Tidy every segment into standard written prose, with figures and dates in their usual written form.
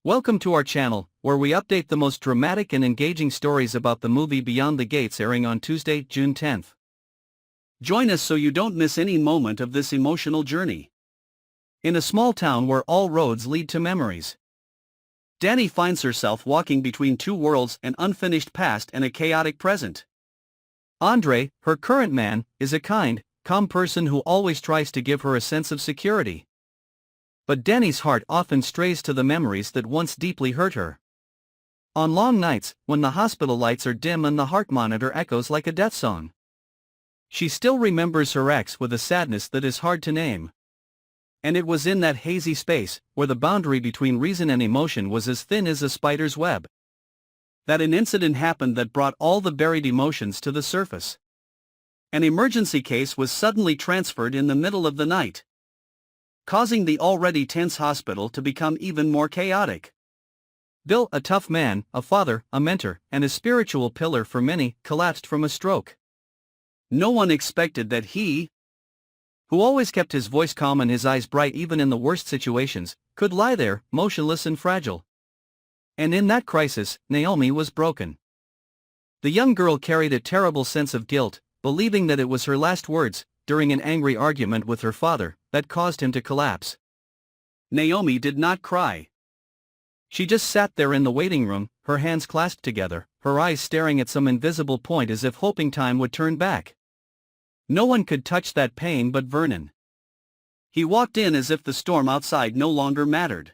Welcome to our channel, where we update the most dramatic and engaging stories about the movie Beyond the Gates, airing on Tuesday, June 10th. Join us so you don't miss any moment of this emotional journey. In a small town where all roads lead to memories, Dani finds herself walking between two worlds: an unfinished past and a chaotic present. Andre, her current man, is a kind, calm person who always tries to give her a sense of security. But Dani's heart often strays to the memories that once deeply hurt her. On long nights, when the hospital lights are dim and the heart monitor echoes like a death song, she still remembers her ex with a sadness that is hard to name. And it was in that hazy space, where the boundary between reason and emotion was as thin as a spider's web, that an incident happened that brought all the buried emotions to the surface. An emergency case was suddenly transferred in the middle of the night, causing the already tense hospital to become even more chaotic. Bill, a tough man, a father, a mentor, and a spiritual pillar for many, collapsed from a stroke. No one expected that he, who always kept his voice calm and his eyes bright even in the worst situations, could lie there, motionless and fragile. And in that crisis, Naomi was broken. The young girl carried a terrible sense of guilt, believing that it was her last words, during an angry argument with her father, that caused him to collapse. Naomi did not cry. She just sat there in the waiting room, her hands clasped together, her eyes staring at some invisible point as if hoping time would turn back. No one could touch that pain but Vernon. He walked in as if the storm outside no longer mattered.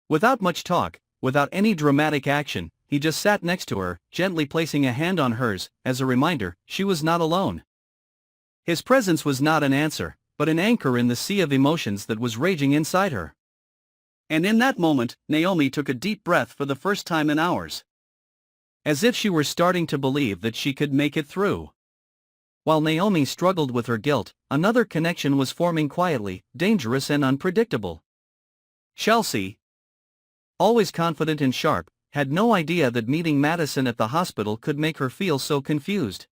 Without much talk, without any dramatic action, he just sat next to her, gently placing a hand on hers, as a reminder, she was not alone. His presence was not an answer, but an anchor in the sea of emotions that was raging inside her. And in that moment, Naomi took a deep breath for the first time in hours, as if she were starting to believe that she could make it through. While Naomi struggled with her guilt, another connection was forming quietly, dangerous and unpredictable. Chelsea, always confident and sharp, had no idea that meeting Madison at the hospital could make her feel so confused.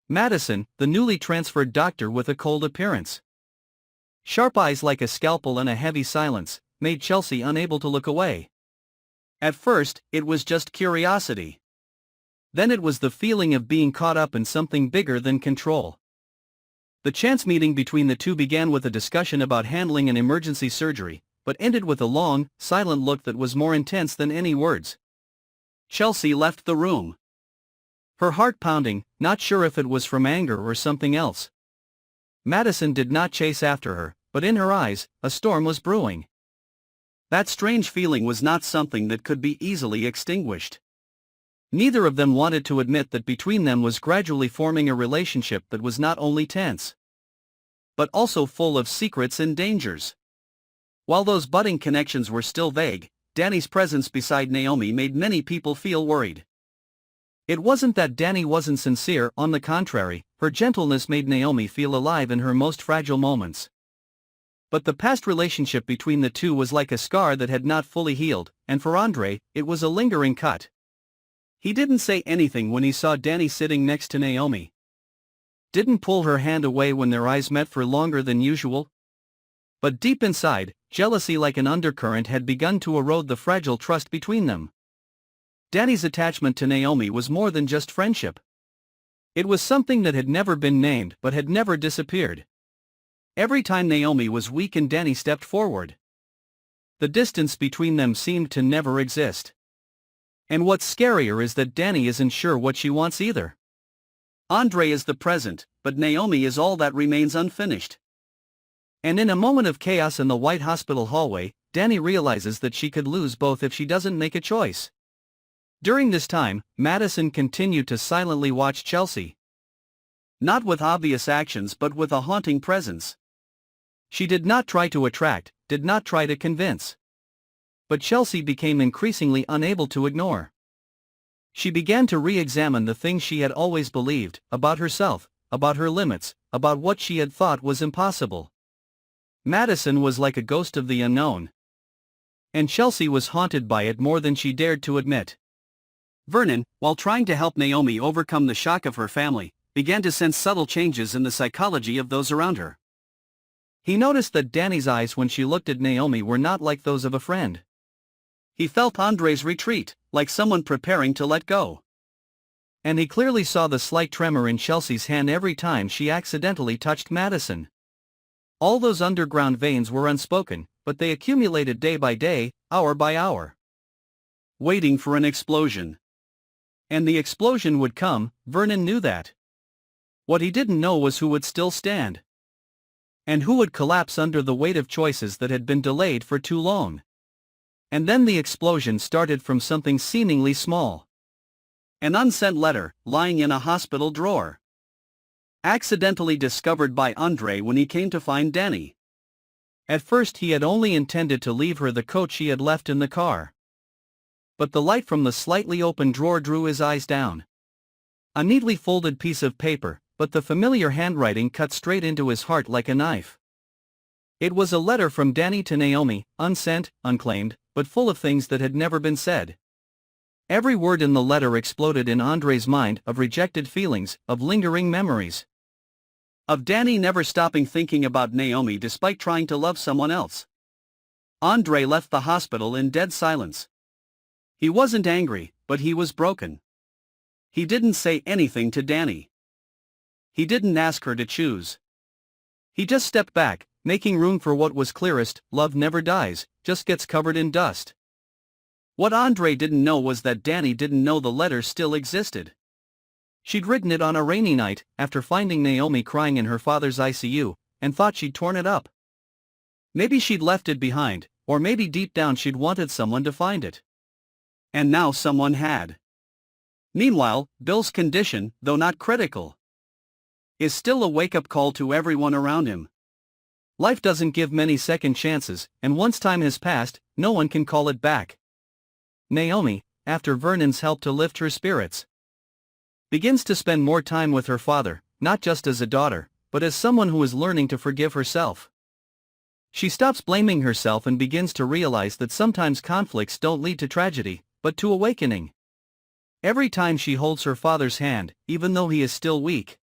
Madison, the newly transferred doctor with a cold appearance, sharp eyes like a scalpel and a heavy silence, made Chelsea unable to look away. At first, it was just curiosity. Then it was the feeling of being caught up in something bigger than control. The chance meeting between the two began with a discussion about handling an emergency surgery, but ended with a long, silent look that was more intense than any words. Chelsea left the room, her heart pounding, not sure if it was from anger or something else. Madison did not chase after her, but in her eyes, a storm was brewing. That strange feeling was not something that could be easily extinguished. Neither of them wanted to admit that between them was gradually forming a relationship that was not only tense, but also full of secrets and dangers. While those budding connections were still vague, Dani's presence beside Naomi made many people feel worried. It wasn't that Dani wasn't sincere, on the contrary, her gentleness made Naomi feel alive in her most fragile moments. But the past relationship between the two was like a scar that had not fully healed, and for Andre, it was a lingering cut. He didn't say anything when he saw Dani sitting next to Naomi. Didn't pull her hand away when their eyes met for longer than usual. But deep inside, jealousy like an undercurrent had begun to erode the fragile trust between them. Dani's attachment to Naomi was more than just friendship. It was something that had never been named but had never disappeared. Every time Naomi was weak and Dani stepped forward, the distance between them seemed to never exist. And what's scarier is that Dani isn't sure what she wants either. Andre is the present, but Naomi is all that remains unfinished. And in a moment of chaos in the white hospital hallway, Dani realizes that she could lose both if she doesn't make a choice. During this time, Madison continued to silently watch Chelsea. Not with obvious actions but with a haunting presence. She did not try to attract, did not try to convince. But Chelsea became increasingly unable to ignore. She began to re-examine the things she had always believed, about herself, about her limits, about what she had thought was impossible. Madison was like a ghost of the unknown, and Chelsea was haunted by it more than she dared to admit. Vernon, while trying to help Naomi overcome the shock of her family, began to sense subtle changes in the psychology of those around her. He noticed that Dani's eyes when she looked at Naomi were not like those of a friend. He felt Andre's retreat, like someone preparing to let go. And he clearly saw the slight tremor in Chelsea's hand every time she accidentally touched Madison. All those underground veins were unspoken, but they accumulated day by day, hour by hour. Waiting for an explosion. And the explosion would come, Vernon knew that. What he didn't know was who would still stand. And who would collapse under the weight of choices that had been delayed for too long. And then the explosion started from something seemingly small. An unsent letter, lying in a hospital drawer. Accidentally discovered by Andre when he came to find Danny. At first he had only intended to leave her the coat she had left in the car. But the light from the slightly open drawer drew his eyes down. A neatly folded piece of paper, but the familiar handwriting cut straight into his heart like a knife. It was a letter from Danny to Naomi, unsent, unclaimed, but full of things that had never been said. Every word in the letter exploded in Andre's mind, of rejected feelings, of lingering memories. Of Danny never stopping thinking about Naomi despite trying to love someone else. Andre left the hospital in dead silence. He wasn't angry, but he was broken. He didn't say anything to Danny. He didn't ask her to choose. He just stepped back, making room for what was clearest: love never dies, just gets covered in dust. What Andre didn't know was that Danny didn't know the letter still existed. She'd written it on a rainy night, after finding Naomi crying in her father's ICU, and thought she'd torn it up. Maybe she'd left it behind, or maybe deep down she'd wanted someone to find it. And now someone had. Meanwhile, Bill's condition, though not critical, is still a wake-up call to everyone around him. Life doesn't give many second chances, and once time has passed, no one can call it back. Naomi, after Vernon's help to lift her spirits, begins to spend more time with her father, not just as a daughter, but as someone who is learning to forgive herself. She stops blaming herself and begins to realize that sometimes conflicts don't lead to tragedy, but to awakening. Every time she holds her father's hand, even though he is still weak,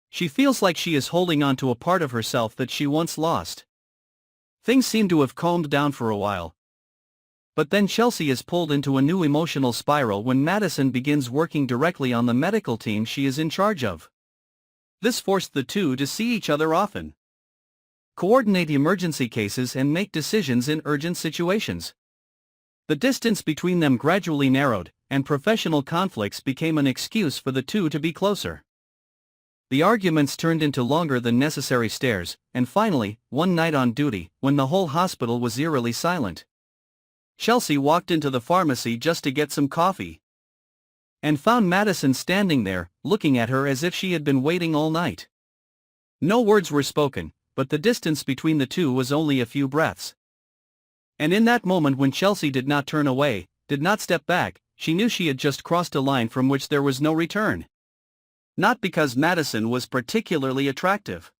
she feels like she is holding on to a part of herself that she once lost. Things seem to have calmed down for a while. But then Chelsea is pulled into a new emotional spiral when Madison begins working directly on the medical team she is in charge of. This forced the two to see each other often, coordinate emergency cases and make decisions in urgent situations. The distance between them gradually narrowed, and professional conflicts became an excuse for the two to be closer. The arguments turned into longer than necessary stares, and finally, one night on duty, when the whole hospital was eerily silent, Chelsea walked into the pharmacy just to get some coffee, and found Madison standing there, looking at her as if she had been waiting all night. No words were spoken, but the distance between the two was only a few breaths. And in that moment when Chelsea did not turn away, did not step back, she knew she had just crossed a line from which there was no return. Not because Madison was particularly attractive,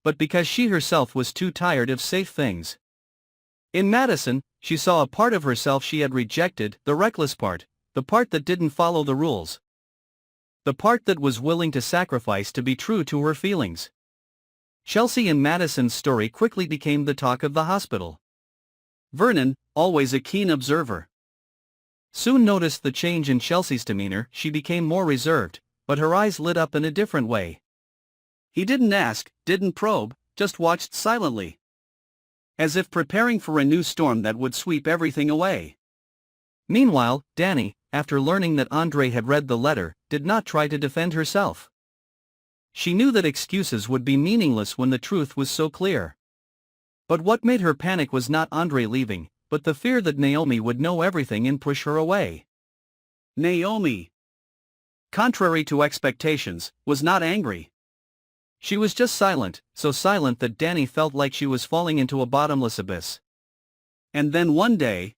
but because she herself was too tired of safe things. In Madison, she saw a part of herself she had rejected, the reckless part, the part that didn't follow the rules, the part that was willing to sacrifice to be true to her feelings. Chelsea and Madison's story quickly became the talk of the hospital. Vernon, always a keen observer, soon noticed the change in Chelsea's demeanor. She became more reserved, but her eyes lit up in a different way. He didn't ask, didn't probe, just watched silently, as if preparing for a new storm that would sweep everything away. Meanwhile, Danny, after learning that Andre had read the letter, did not try to defend herself. She knew that excuses would be meaningless when the truth was so clear. But what made her panic was not Andre leaving, but the fear that Naomi would know everything and push her away. Naomi, contrary to expectations, was not angry. She was just silent, so silent that Danny felt like she was falling into a bottomless abyss. And then one day,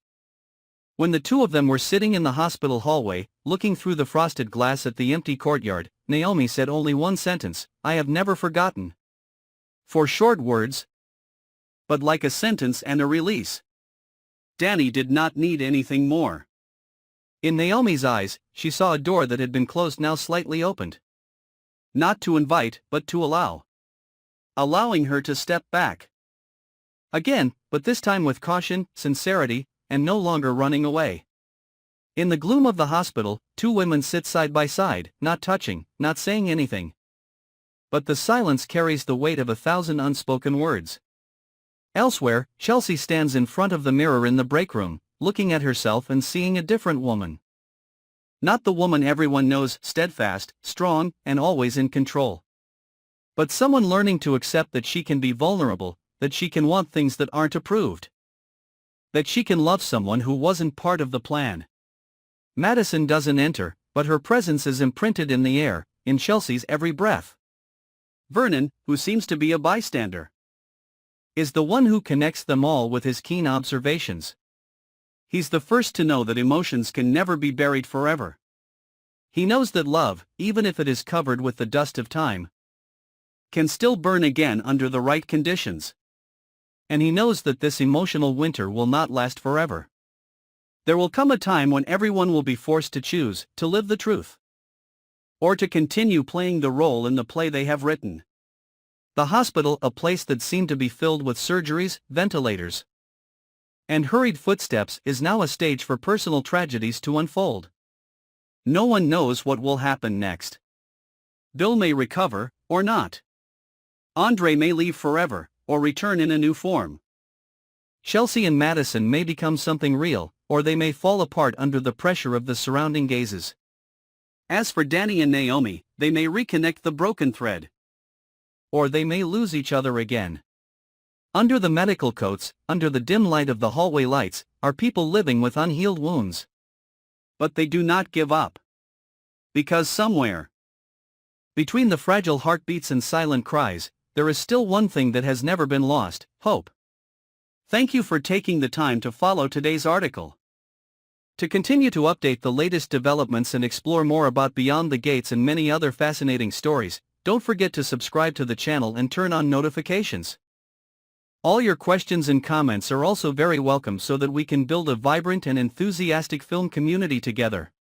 when the two of them were sitting in the hospital hallway, looking through the frosted glass at the empty courtyard, Naomi said only one sentence: "I have never forgotten." For short words, but like a sentence and a release. Danny did not need anything more. In Naomi's eyes, she saw a door that had been closed now slightly opened. Not to invite, but to allow. Allowing her to step back. Again, but this time with caution, sincerity, and no longer running away. In the gloom of the hospital, two women sit side by side, not touching, not saying anything. But the silence carries the weight of 1,000 unspoken words. Elsewhere, Chelsea stands in front of the mirror in the break room, looking at herself and seeing a different woman. Not the woman everyone knows, steadfast, strong, and always in control. But someone learning to accept that she can be vulnerable, that she can want things that aren't approved. That she can love someone who wasn't part of the plan. Madison doesn't enter, but her presence is imprinted in the air, in Chelsea's every breath. Vernon, who seems to be a bystander, is the one who connects them all with his keen observations. He's the first to know that emotions can never be buried forever. He knows that love, even if it is covered with the dust of time, can still burn again under the right conditions. And he knows that this emotional winter will not last forever. There will come a time when everyone will be forced to choose, to live the truth, or to continue playing the role in the play they have written. The hospital, a place that seemed to be filled with surgeries, ventilators, and hurried footsteps, is now a stage for personal tragedies to unfold. No one knows what will happen next. Bill may recover, or not. Andre may leave forever, or return in a new form. Chelsea and Madison may become something real, or they may fall apart under the pressure of the surrounding gazes. As for Danny and Naomi, they may reconnect the broken thread. Or they may lose each other again. Under the medical coats, under the dim light of the hallway lights, are people living with unhealed wounds. But they do not give up. Because somewhere, between the fragile heartbeats and silent cries, there is still one thing that has never been lost: hope. Thank you for taking the time to follow today's article. To continue to update the latest developments and explore more about Beyond the Gates and many other fascinating stories, don't forget to subscribe to the channel and turn on notifications. All your questions and comments are also very welcome so that we can build a vibrant and enthusiastic film community together.